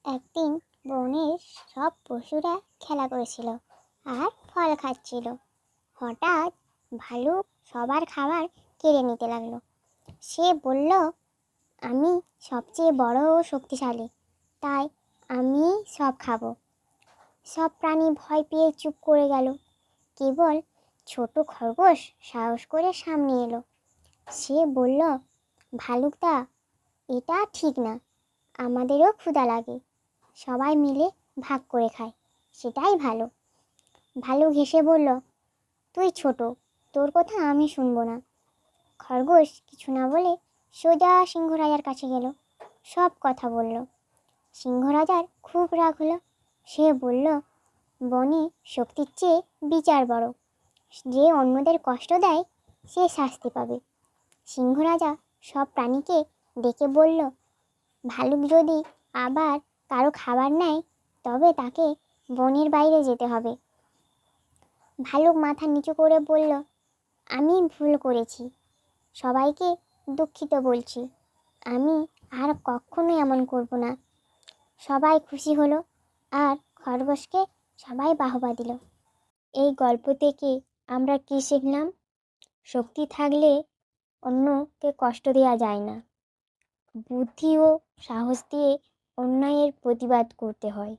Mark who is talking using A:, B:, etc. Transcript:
A: একদিন বনের সব পশুরা খেলা করেছিল আর ফল খাচ্ছিল। হঠাৎ ভালুক সবার খাবার কেড়ে নিতে লাগলো। সে বলল, আমি সবচেয়ে বড় ও শক্তিশালী, তাই আমি সব খাবো। সব প্রাণী ভয় পেয়ে চুপ করে গেল। কেবল ছোট খরগোশ সাহস করে সামনে এলো। সে বলল, ভালুকদা, এটা ঠিক না, আমাদেরও ক্ষুধা লাগে, সবাই মিলে ভাগ করে খায়, সেটাই ভালো। ভালুক হেসে বলল, তুই ছোট, তোর কথা আমি শুনবো না। খরগোশ কিছু না বলে সোজা সিংহরাজার কাছে গেল, সব কথা বলল। সিংহরাজার খুব রাগ হলো। সে বলল, বনে শক্তির চেয়ে বিচার বড়, যে অন্যদের কষ্ট দেয় সে শাস্তি পাবে। সিংহরাজা সব প্রাণীকে ডেকে বলল, ভালুক যদি আবার কারো খাবার নেয় তবে তাকে বনের বাইরে যেতে হবে। ভালুক মাথা নিচু করে বলল, আমি ভুল করেছি, সবাইকে দুঃখিত বলছি, আমি আর কখনো এমন করব না। সবাই খুশি হলো আর খরগোশকে সবাই বাহবা দিল। এই গল্প থেকে আমরা কি শিখলাম? শক্তি থাকলে অন্যকে কষ্ট দেওয়া যায় না, বুদ্ধি ও সাহস দিয়ে অন্যায়ের প্রতিবাদ করতে হয়।